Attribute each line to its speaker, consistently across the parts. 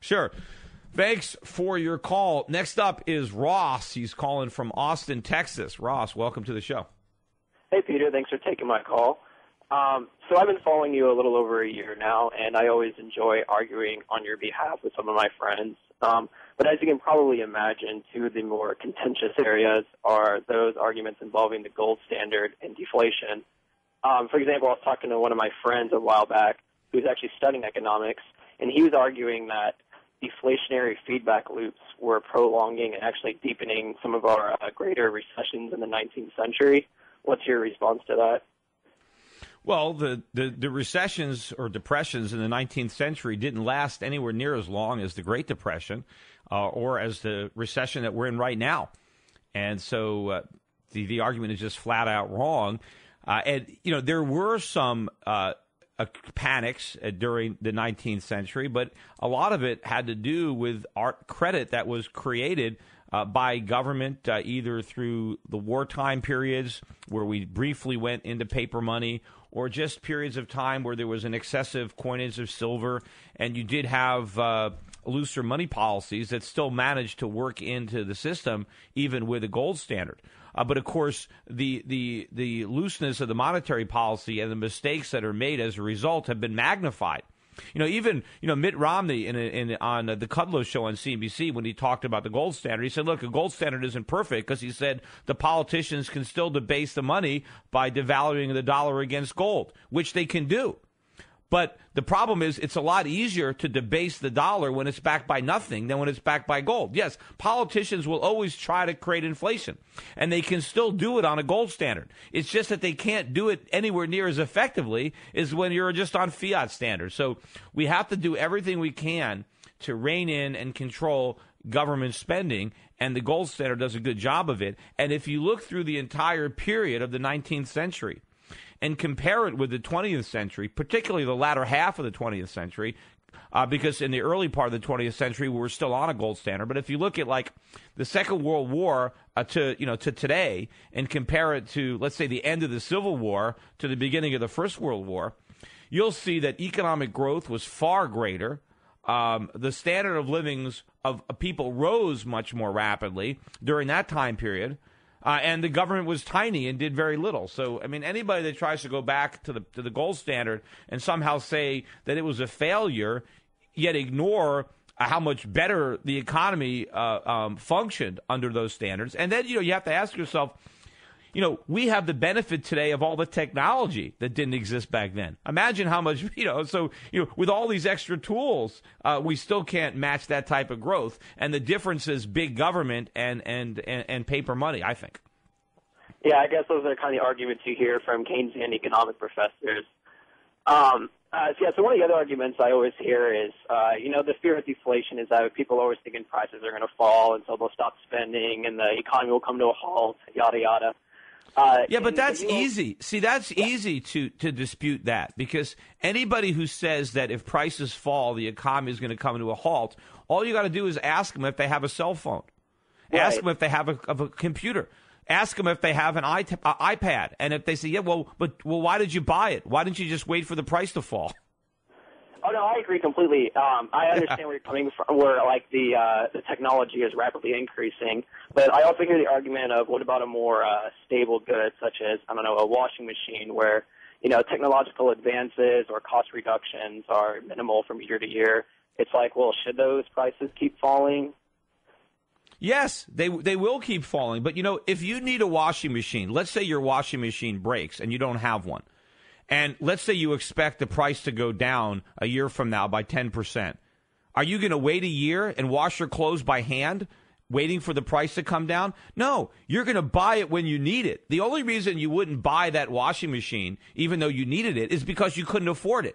Speaker 1: Sure. Thanks for your call. Next up is Ross. He's calling from Austin, Texas. Ross, welcome to the show.
Speaker 2: Hey, Peter. Thanks for taking my call. So I've been following you a little over a year now, and I always enjoy arguing on your behalf with some of my friends. But as you can probably imagine, two of the more contentious areas are those arguments involving the gold standard and deflation. For example, I was talking to one of my friends a while back who's actually studying economics, and he was arguing that deflationary feedback loops were prolonging and actually deepening some of our greater recessions in the 19th century. What's your response to that?
Speaker 1: Well, the recessions or depressions in the 19th century didn't last anywhere near as long as the Great Depression or as the recession that we're in right now. And so the argument is just flat out wrong. And, you know, there were some panics during the 19th century, but a lot of it had to do with art credit that was created by government, either through the wartime periods where we briefly went into paper money, or just periods of time where there was an excessive coinage of silver, and you did have looser money policies that still managed to work into the system, even with a gold standard. But of course, the looseness of the monetary policy and the mistakes that are made as a result have been magnified. Even Mitt Romney on the Kudlow show on CNBC, when he talked about the gold standard, he said, look, a gold standard isn't perfect because he said the politicians can still debase the money by devaluing the dollar against gold, which they can do. But the problem is it's a lot easier to debase the dollar when it's backed by nothing than when it's backed by gold. Yes, politicians will always try to create inflation, and they can still do it on a gold standard. It's just that they can't do it anywhere near as effectively as when you're just on fiat standards. So we have to do everything we can to rein in and control government spending, and the gold standard does a good job of it. And if you look through the entire period of the 19th century, and compare it with the 20th century, particularly the latter half of the 20th century, because in the early part of the 20th century, we were still on a gold standard. But if you look at like the Second World War to today and compare it to, let's say, the end of the Civil War to the beginning of the First World War, you'll see that economic growth was far greater. The standard of living of people rose much more rapidly during that time period. And the government was tiny and did very little. So, I mean, anybody that tries to go back to the gold standard and somehow say that it was a failure, yet ignore how much better the economy functioned under those standards. And then, you have to ask yourself, we have the benefit today of all the technology that didn't exist back then. Imagine how much, with all these extra tools, we still can't match that type of growth. And the difference is big government and paper money, I think.
Speaker 2: Yeah, I guess those are kind of the arguments you hear from Keynesian economic professors. So one of the other arguments I always hear is, the fear of deflation is that people are always thinking prices are going to fall, and so they'll stop spending, and the economy will come to a halt, yada, yada.
Speaker 1: But that's easy. See, that's easy to dispute that, because anybody who says that if prices fall, the economy is going to come to a halt, all you got to do is ask them if they have a cell phone. Right. Ask them if they have a computer. Ask them if they have an iPad. And if they say, well, why did you buy it? Why didn't you just wait for the price to fall?
Speaker 2: Oh, no, I agree completely. I understand where you're coming from, where, the technology is rapidly increasing. But I also hear the argument of what about a more stable good, such as, a washing machine, where, technological advances or cost reductions are minimal from year to year. It's like, well, should those prices keep falling?
Speaker 1: Yes, they will keep falling. But, if you need a washing machine, let's say your washing machine breaks and you don't have one. And let's say you expect the price to go down a year from now by 10%. Are you going to wait a year and wash your clothes by hand, waiting for the price to come down? No, you're going to buy it when you need it. The only reason you wouldn't buy that washing machine, even though you needed it, is because you couldn't afford it.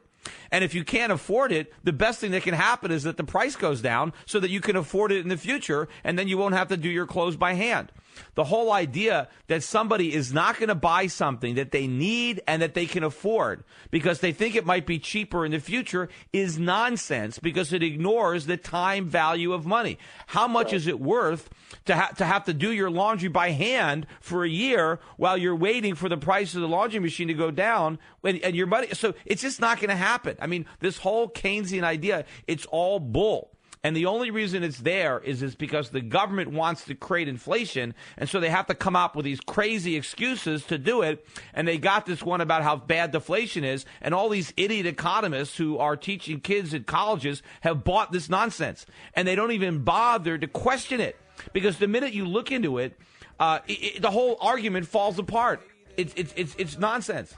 Speaker 1: And if you can't afford it, the best thing that can happen is that the price goes down so that you can afford it in the future, and then you won't have to do your clothes by hand. The whole idea that somebody is not going to buy something that they need and that they can afford because they think it might be cheaper in the future is nonsense, because it ignores the time value of money. How much is it worth to have to do your laundry by hand for a year while you're waiting for the price of the laundry machine to go down and your money? So it's just not going to happen. I mean, this whole Keynesian idea, it's all bull. And the only reason it's there is because the government wants to create inflation, and so they have to come up with these crazy excuses to do it. And they got this one about how bad deflation is, and all these idiot economists who are teaching kids at colleges have bought this nonsense, and they don't even bother to question it, because the minute you look into it, the whole argument falls apart. It's nonsense.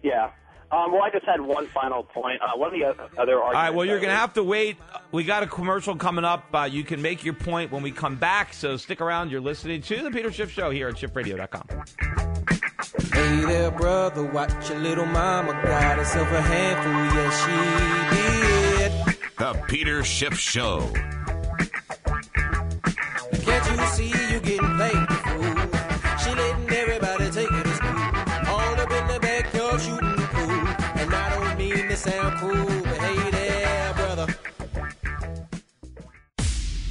Speaker 2: Yeah. Well, I just had one final point. One of the other arguments.
Speaker 1: All right, well, you're going to have to wait. We got a commercial coming up. You can make your point when we come back, so stick around. You're listening to The Peter Schiff Show here at SchiffRadio.com.
Speaker 3: Hey there, brother, watch your little mama got herself a handful, yes, she did.
Speaker 4: The Peter Schiff Show.
Speaker 3: Can't you see you getting played, fool? She letting everybody take her to school. All up in the backyard shooting. Sound cool, but hey there, brother.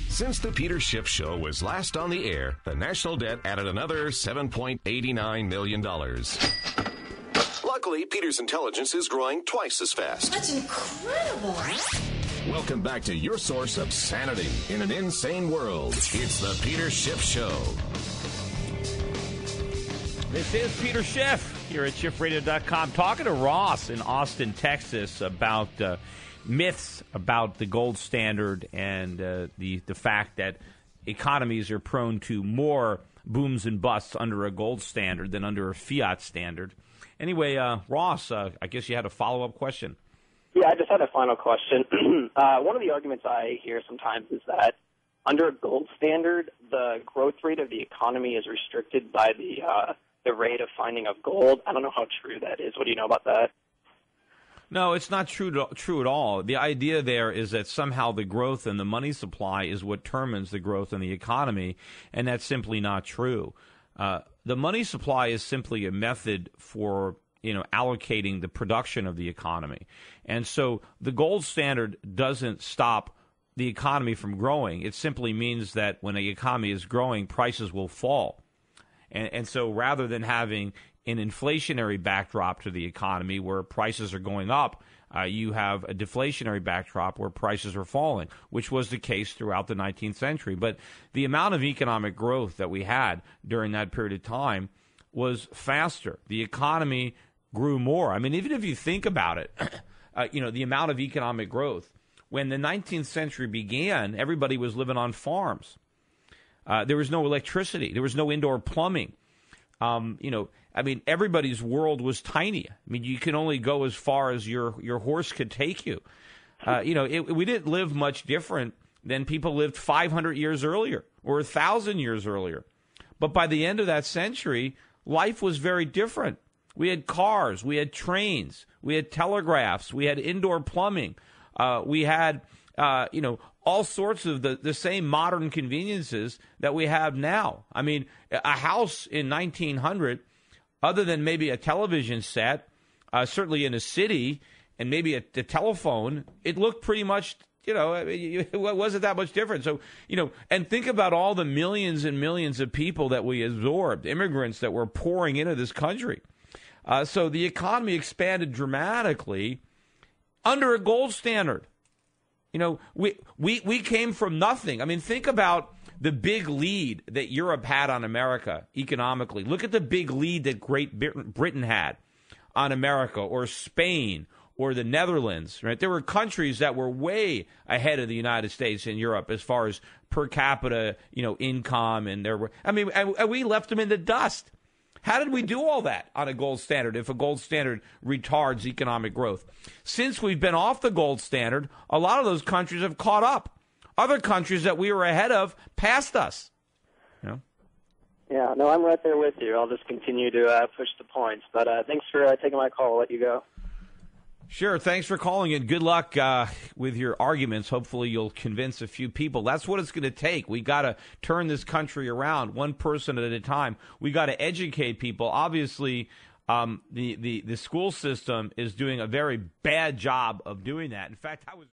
Speaker 4: Since the Peter Schiff Show was last on the air, the national debt added another $7.89 million. Luckily, Peter's intelligence is growing twice as fast.
Speaker 5: That's incredible.
Speaker 4: Welcome back to your source of sanity in an insane world. It's the Peter Schiff Show.
Speaker 1: This is Peter Schiff here at SchiffRadio.com, talking to Ross in Austin, Texas, about myths about the gold standard and the fact that economies are prone to more booms and busts under a gold standard than under a fiat standard. Anyway, Ross, I guess you had a follow-up question.
Speaker 2: Yeah, I just had a final question. One of the arguments I hear sometimes is that under a gold standard, the growth rate of the economy is restricted by the rate of finding of gold. I don't know how true that is. What do you know about that?
Speaker 1: No, it's not true at all. The idea there is that somehow the growth in the money supply is what determines the growth in the economy, and that's simply not true. The money supply is simply a method for allocating the production of the economy. And so the gold standard doesn't stop the economy from growing. It simply means that when the economy is growing, prices will fall. And so rather than having an inflationary backdrop to the economy where prices are going up, you have a deflationary backdrop where prices are falling, which was the case throughout the 19th century. But the amount of economic growth that we had during that period of time was faster. The economy grew more. I mean, even if you think about it, the amount of economic growth. When the 19th century began, everybody was living on farms. There was no electricity. There was no indoor plumbing. Everybody's world was tiny. I mean, you can only go as far as your horse could take you. We didn't live much different than people lived 500 years earlier or 1,000 years earlier. But by the end of that century, life was very different. We had cars, we had trains, we had telegraphs, we had indoor plumbing, we had all sorts of the same modern conveniences that we have now. I mean, a house in 1900, other than maybe a television set, certainly in a city, and maybe the telephone, it looked pretty much, it wasn't that much different. So, and think about all the millions and millions of people that we absorbed, immigrants that were pouring into this country. So the economy expanded dramatically under a gold standard. We came from nothing. I mean, think about the big lead that Europe had on America economically. Look at the big lead that Great Britain had on America, or Spain, or the Netherlands, right? There were countries that were way ahead of the United States and Europe as far as per capita, income, and we left them in the dust. How did we do all that on a gold standard if a gold standard retards economic growth? Since we've been off the gold standard, a lot of those countries have caught up. Other countries that we were ahead of passed us.
Speaker 2: Yeah, no, I'm right there with you. I'll just continue to push the points. But thanks for taking my call. I'll let you go.
Speaker 1: Sure. Thanks for calling in. Good luck with your arguments. Hopefully you'll convince a few people. That's what it's going to take. We got to turn this country around one person at a time. We got to educate people. Obviously, the school system is doing a very bad job of doing that. In fact, I was